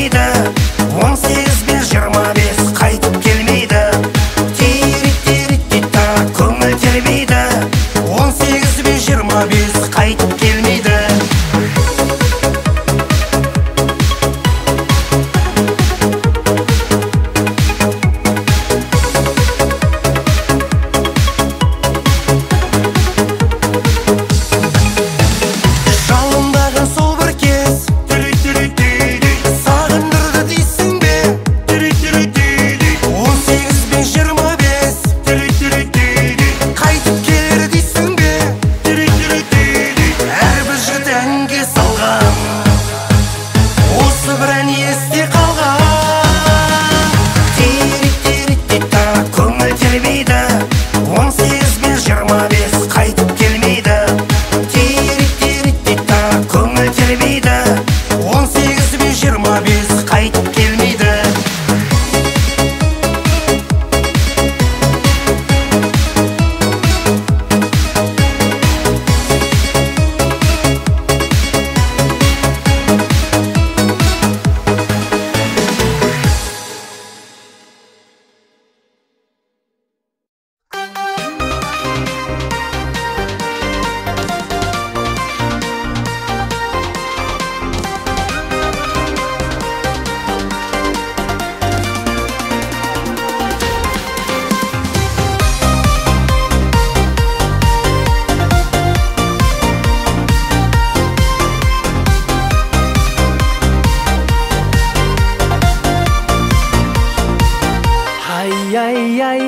келмейді. 18 бен 25 қайтып келмейді. Тирит-тирит-тита көңіл тербейді. 18 бен 25 қайтып келмейді.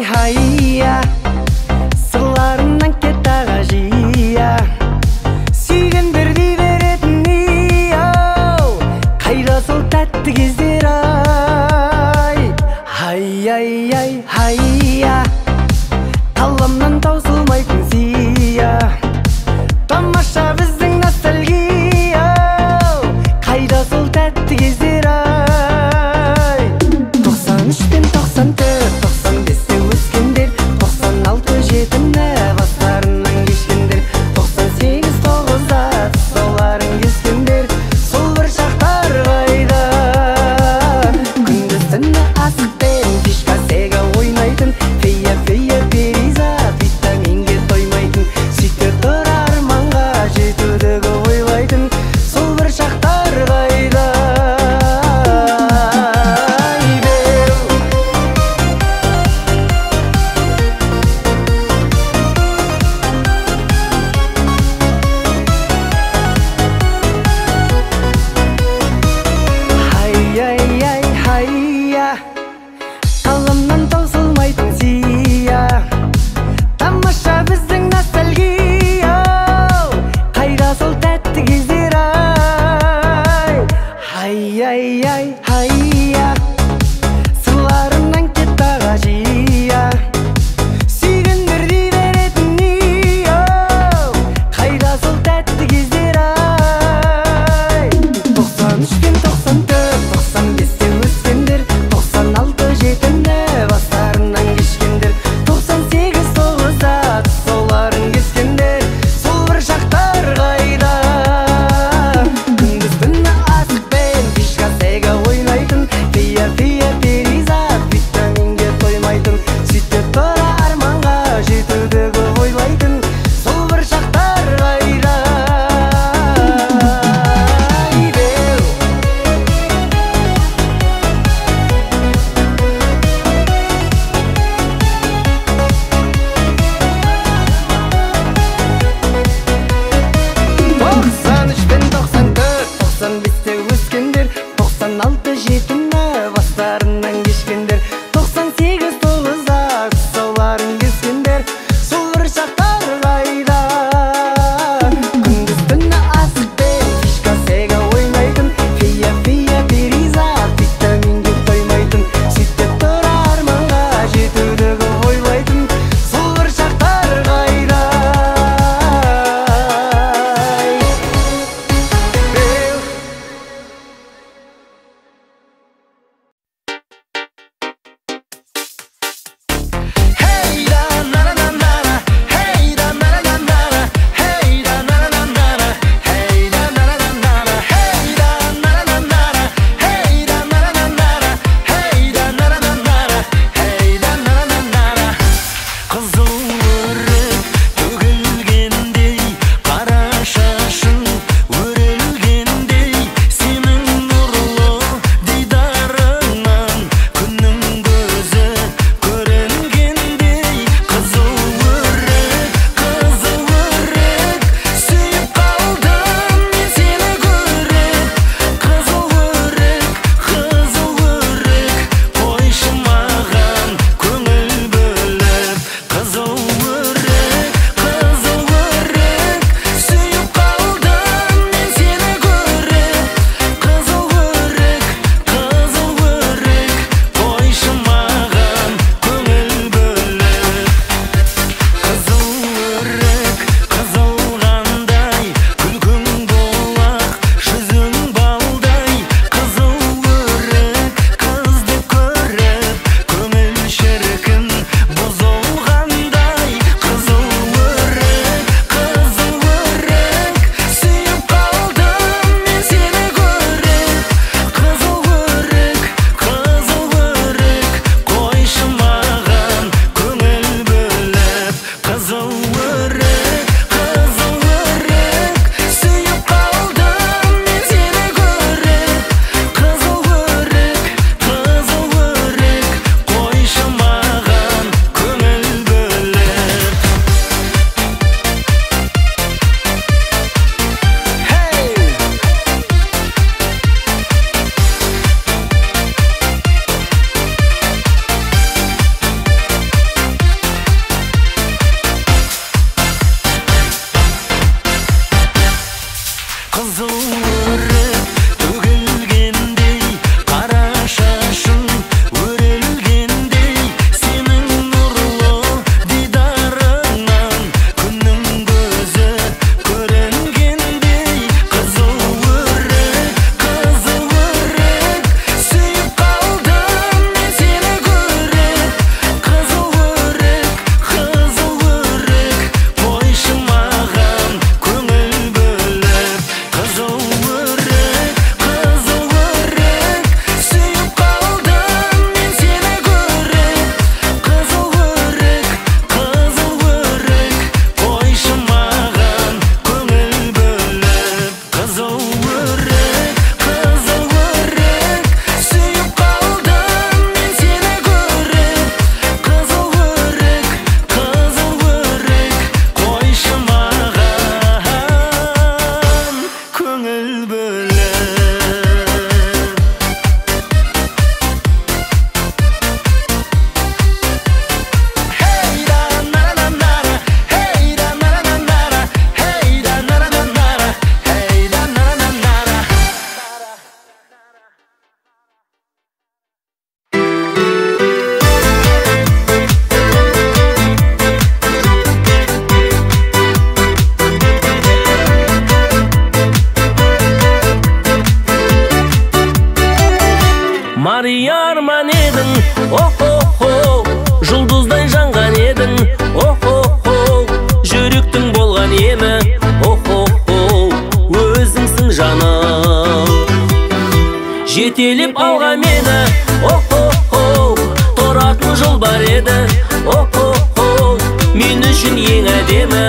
Hayya сырларынан кет аға жия, сүйген бірдей беретін ей-ау, қайда сол тәтті кездер ай. Hayya қаламнан таусылмайтын сия, тамаша біздің ностальгия, қайда сол тәтті кездер ай. 93 пен 94 95-те өскендер, 96 жетіні бастарынан кешкендер, 98 9-да соларын кескендер, сол бір шақтар қайда. Күндіз түні асықпен фишка сега ойнайтын, фея перизат витаминге тоймайтын, сөйте тұр арманға жетуді көп ойлайтын, сол бір шақтар қайда. Қаламнан таусылмайтын сия, тамаша біздің ностальгия, қайда сол тәтті кездер ай. Hayya сырларынан кет аға жия, сүйген бірдей беретін ей-ау, қайда сол тәтті кездер ай. 93 пен 94 95-те өскендер, 96 жетіні бастарынан кешкендер, 98 9-да соларын кескендер, сол бір шақтар қайда. Күндіз түні асықпен фишка сега ойнайтын, фея перизат витаминге тоймайтын, сөйте тұр арманға жетуді көп ойлайтын, сол бір шақтар қайда. Өскендер, 96 жетіні бастарынан кешкендер, 98 9-да соларын кескендер, сол бір шақтар қайда. Күндіз түні асықпен фишка сега ойнайтын, фея перизат витаминге тоймайтын, сөйте тұр арманға жетуді көп ойлайтын, сол бір шақтар қайда. Мария арман едің, о-хо-хо, жұлдыздай жанған едің, о-хо-хо, жүректің болған емі, о-хо-хо, өзіңсің жаным. Жетелеп алға мені, о-хо-хо, тұратын жол бар еді, о-хо-хо, мен үшін ең әдемі,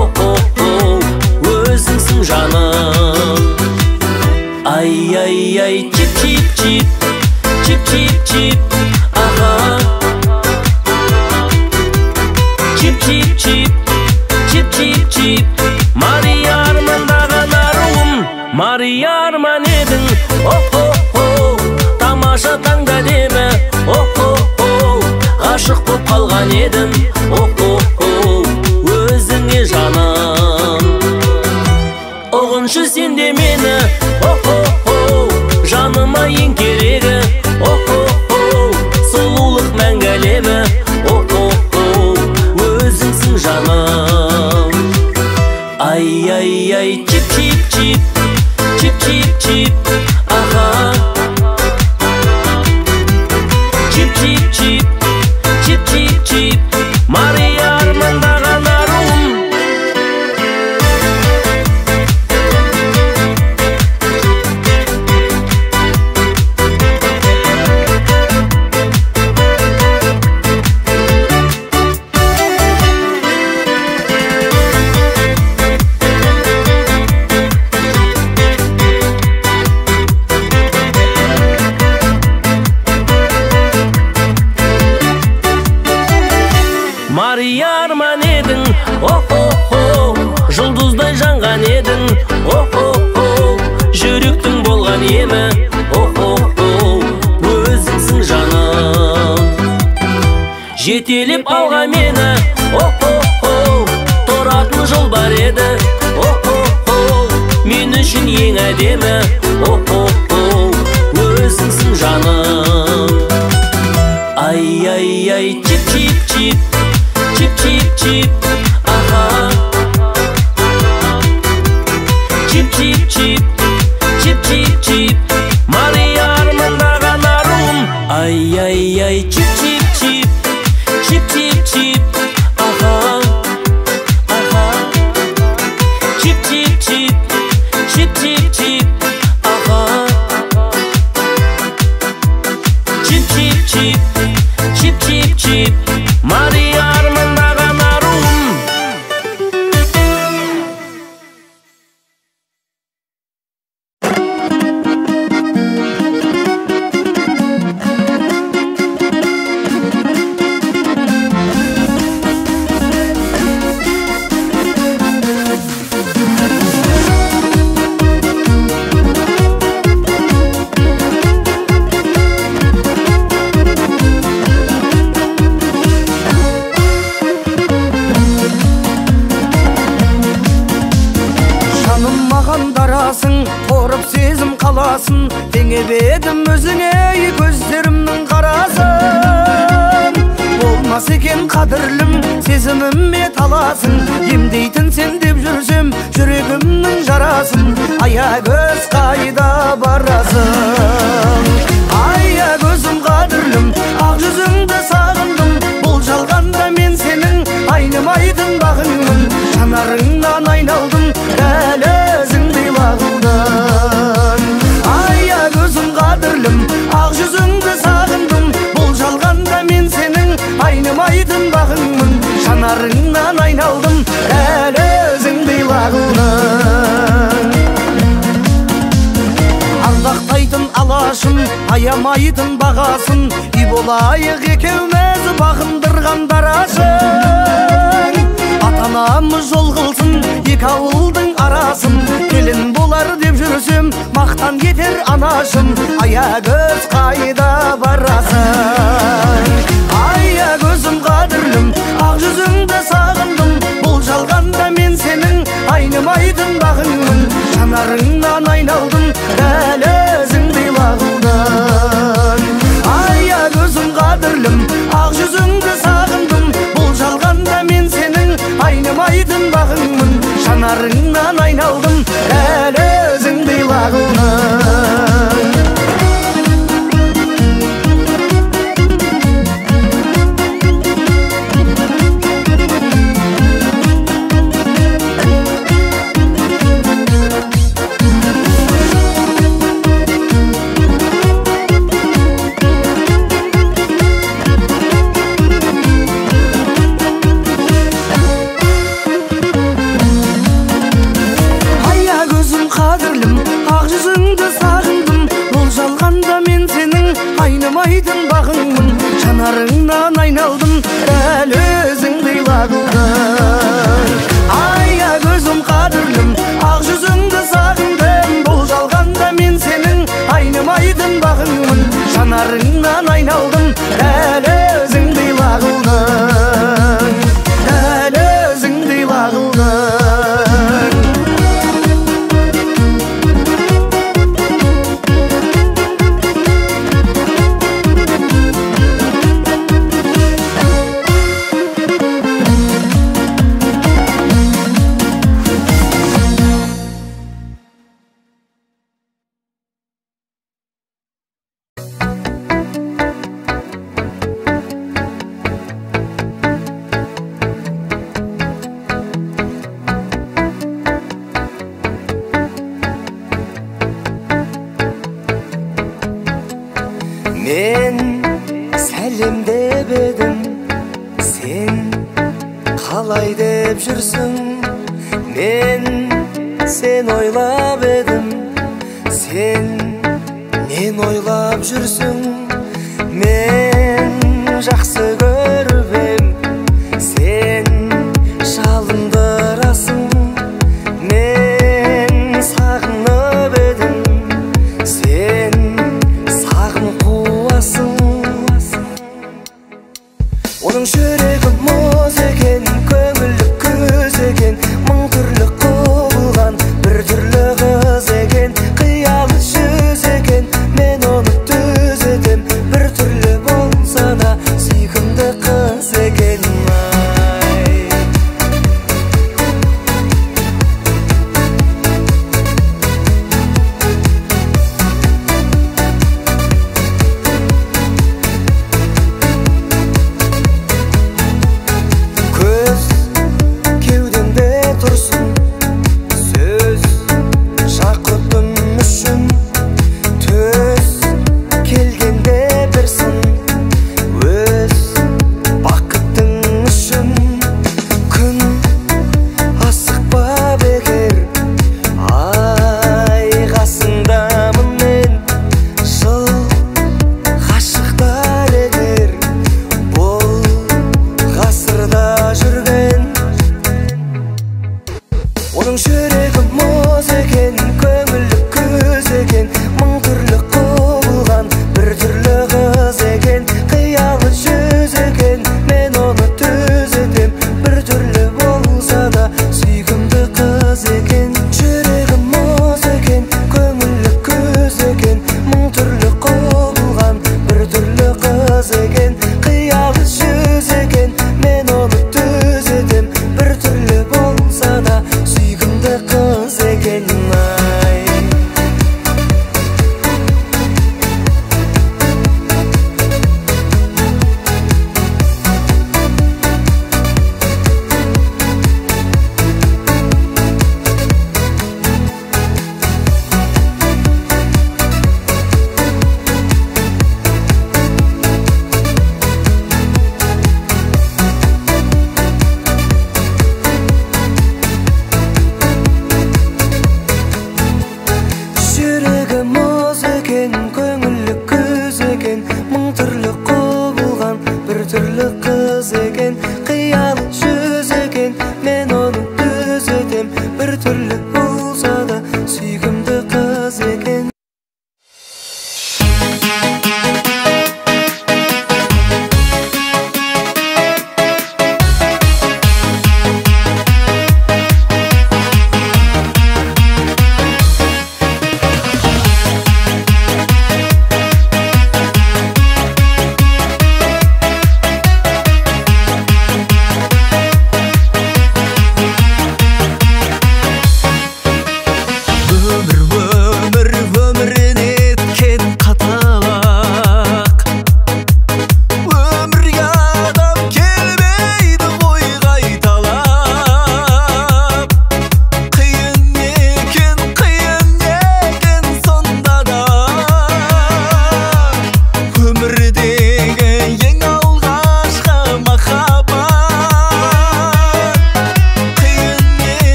о-хо-хо, өзіңсің жаным. Ай-ай-ай, чип-чип-чип, чип-чип-чип, аха. Чип-чип-чип, чип-чип-чип, Мария армандаған аруым. Мария арман едің, о-хо-хо, тамаша таңда демі, о-хо-хо, ғашық боп қалған едім, о-хо-хо, өзіңе жаным. Ұғыншы сен де мені, о-хо-хо, жаныма ең керегі, о-хо-хо, сұлулық мәңгі әлемі, о-хо-хо, өзіңсің жаным. Ай-ай-ай, чип-чип-чип, чип-чип-чип, аха. Чип-чип-чип, чип-чип-чип, Мария армандаған аруым. Мария арман едің, о-хо-хо, жұлдыздай жанған едің, о-хо-хо, жүректің болған емі, о-хо-хо, өзіңсің жаным. Жетелеп алға мені, о-хо-хо, тұратын жол бар еді, о-хо-хо, мен үшін ең әдемі, о-хо-хо, өзіңсің жаным. Ай-ай-ай, чип-чип-чип, чип-чип-чип, аха. Чип-чип-чип, чип-чип-чип, Мария армандаған аруым. Ай-ай-ай, чип-чип-чип, чип-чип-чип, аха. Чип-чип-чип, чип-чип-чип, аха. Чип-чип-чип, чип-чип-чип, Мария армандаған аруым. Қорып сезім қаласын, теңебедім өзіңе көздерімнің қарасын. Болмас екен қадірлім, сезіміме таласын, емдейтін сен деп жүрсем жүрегімнің жарасын. Аягөз қайда барасың? Аягөзім қадірлім, ақ жүзіңді сағындым. Бұл жалғанда мен сенің айнымайтын бағыңмын. Жанарыңнан айналдым, дәл өзіңдей лағылдың. Аягөзім қадірлім, ақ жүзіңді сағындым. Бұл жалғанда мен сенің айнымайтын бағыңмын. Жанарыңнан айналдым, дәл өзіңдей лағылдың. Ардақтайтын алашым, аямайтын бағасын, үй болайық екеуміз бағындырған дарашың. Ата-анамыз жол қылсын, екі ауылдың арасын, келін болар деп жүрсем мақтан етер анашым. Аягөз қайда барасың? Аягөзім қадірлім, ақ жүзіңді сағындым. Бұл жалғанда мен сенің айнымайтын бағыңмын. Жанарыңнан айналдым, дәл өзіңдей лағылдың. Аягөзім қадірлім, ақ жүзіңді сағындым. Бұл жалғанда мен сенің айнымайтын бағыңмын. Жанарыңнан айналдым, дәл өзіңдей лағылдың. айнымайтын бағыңмын, жанарыңнан айналдым, дәл өзіңдей лағылдың. Ая көзім қадірлім, ақ жүзіңді сағындым, бұл жалғанда мен сенің айнымайтын бағыңмын, жанарыңнан айналдым, дәл өзіңдей лағылдың, дәл өзіңдей лағылдың. Мен сәлемдеп едім, сен қалай деп жүрсің? Мен сен ойлап едім, сен нен ойлап жүрсің? Мен жақсы көріп ем, сен жалындырасың. Мен сағынып едім, сен оның жүрегі мұз екен, көңілі көз екен, мың түрлі құбылған бір түрлі қыз екен, қиялы жүз екен, мен оны түзетем бір түрлі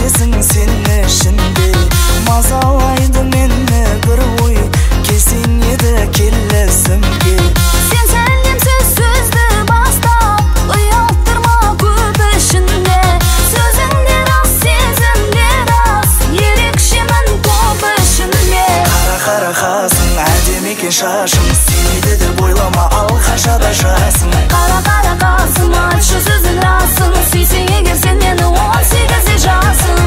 сезің сен ішінде мазалайды мені бір ой келсең еді келісімге Сен сәлемсіз сөзді бастап ұялттырма көп ішінде сөзіңде рас сезімде рас ерекшемін топ ішінде қара қасың әдемі екен шашың сүймейді деп ойлама ал қашада жасың қара қасым айтшы сөзің расың сүйсең егер сен мені 18-де жасым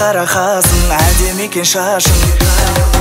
қара қасың әдемі екен шашың